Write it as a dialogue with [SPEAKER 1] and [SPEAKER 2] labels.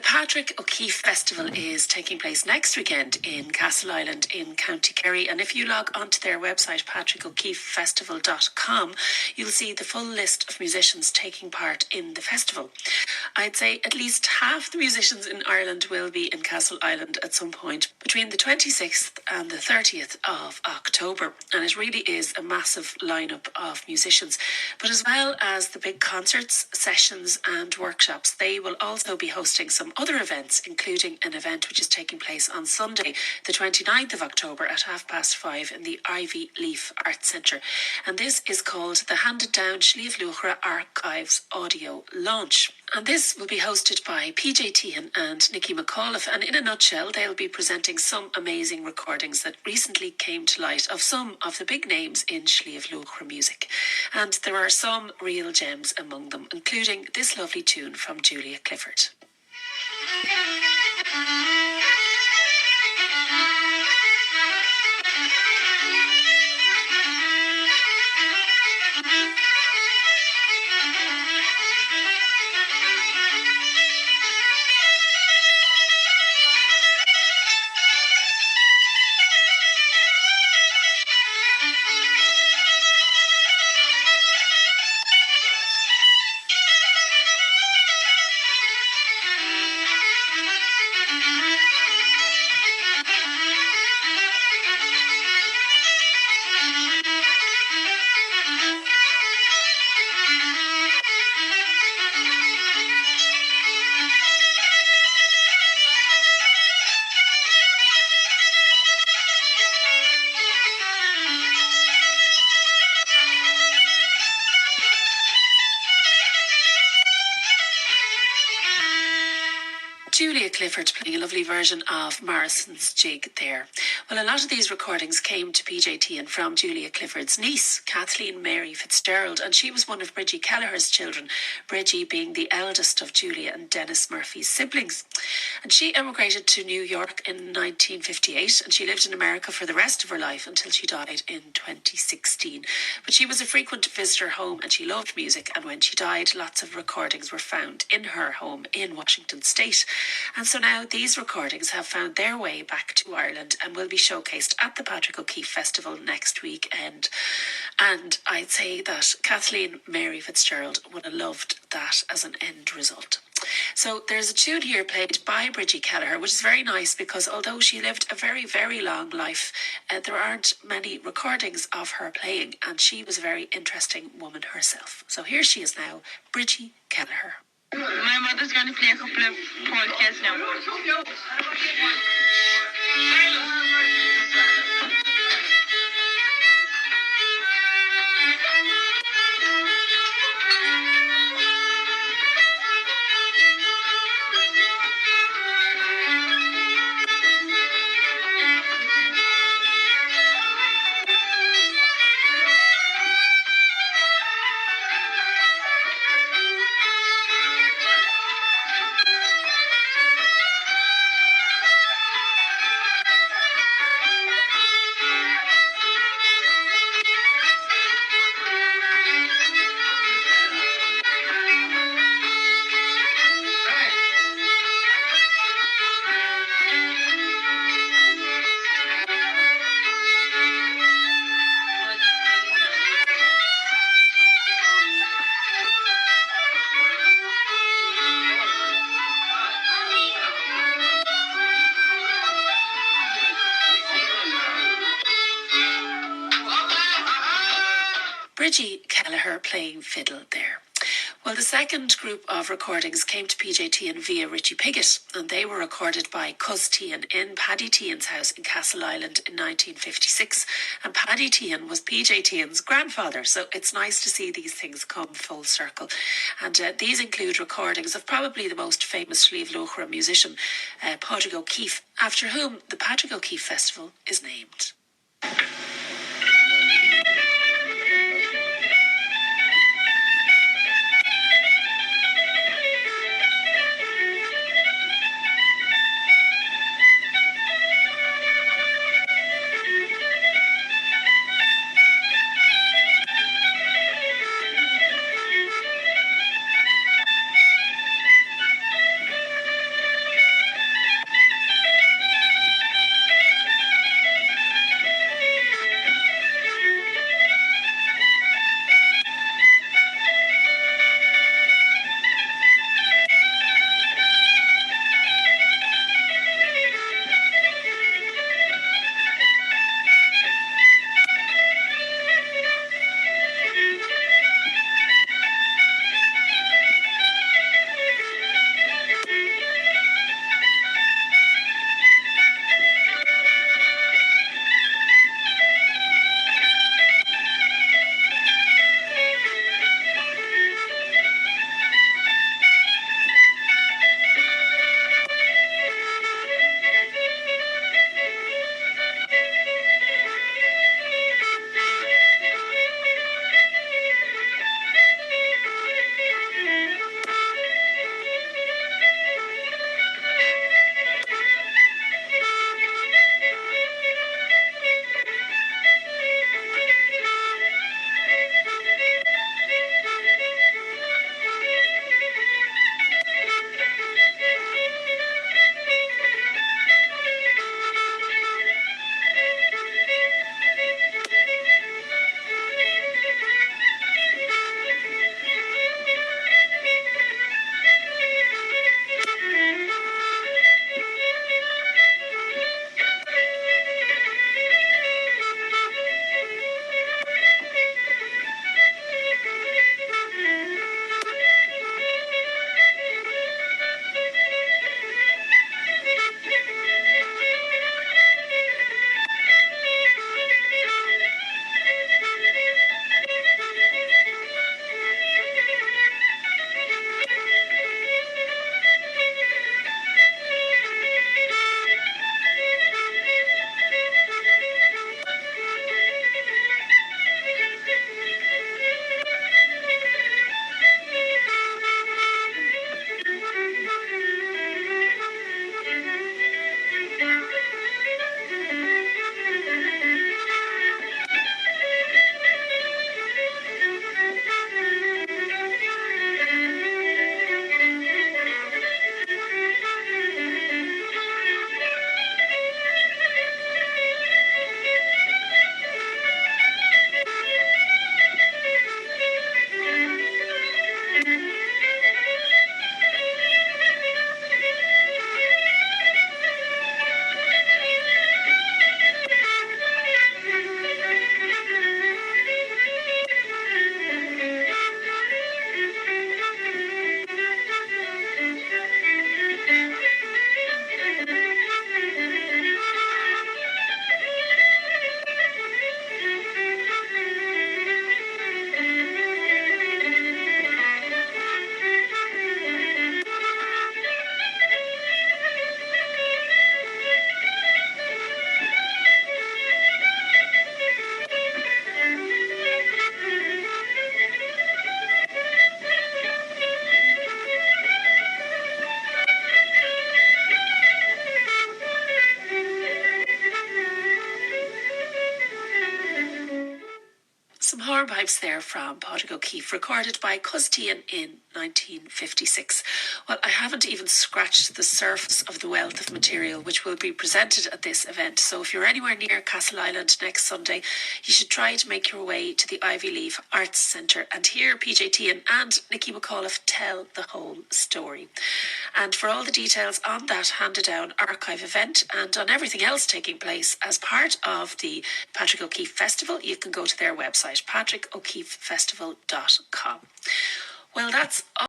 [SPEAKER 1] Patrick O'Keeffe Festival is taking place next weekend in Castleisland in County Kerry, and if you log onto their website patrickokeeffefestival.com, you'll see the full list of musicians taking part in the festival. I'd say at least half the musicians in Ireland will be in Castleisland at some point between the 26th and the 30th of October, and it really is a massive lineup of musicians. But as well as the big concerts, sessions and workshops, they will also be hosting some other events, including an event which is taking place on Sunday, the 29th of October at 5:30 in the Ivy Leaf Arts Centre. And this is called the Handed Down Sliabh Luachra Archives Audio Launch. And this will be hosted by PJ Tehan and Nicky McAuliffe. And in a nutshell, they'll be presenting some amazing recordings that recently came to light of some of the big names in Sliabh Luachra music. And there are some real gems among them, including this lovely tune from Julia Clifford. Julia Clifford playing a lovely version of Morrison's Jig there. Well, a lot of these recordings came to PJ Tehan from Julia Clifford's niece, Kathleen Mary Fitzgerald, and she was one of Bridgie Kelleher's children, Bridgie being the eldest of Julia and Dennis Murphy's siblings. And she emigrated to New York in 1958, and she lived in America for the rest of her life until she died in 2016. But she was a frequent visitor home and she loved music, and when she died, lots of recordings were found in her home in Washington State. And so now these recordings have found their way back to Ireland and will be showcased at the Patrick O'Keeffe Festival next weekend. And I'd say that Kathleen Mary Fitzgerald would have loved that as an end result. So there's a tune here played by Bridgie Kelleher, which is very nice because although she lived a very, very long life, there aren't many recordings of her playing, and she was a very interesting woman herself. So here she is now, Bridgie Kelleher.
[SPEAKER 2] My mother's going to play a couple of polkas now.
[SPEAKER 1] Bridgie Kelleher playing fiddle there. Well, the second group of recordings came to PJ Tehan via Richie Piggott, and they were recorded by Cuz Tehan in Paddy Tehan's house in Castleisland in 1956. And Paddy Tehan was PJ Tehan's grandfather, so it's nice to see these things come full circle. And these include recordings of probably the most famous Sliabh Luachra musician, Patrick O'Keeffe, after whom the Patrick O'Keeffe Festival is named. pipes there from Padraig O'Keeffe, recorded by Custine in 1956. Well, I haven't even scratched the surface of the wealth of material which will be presented at this event. So if you're anywhere near Castle Island next Sunday, you should try to make your way to the Ivy Leaf Arts Centre and hear PJ and Nicky McAuliffe tell the whole story. And for all the details on that Handed Down archive event and on everything else taking place as part of the Patrick O'Keeffe Festival, you can go to their website, patrickokeeffefestival.com. Well, that's all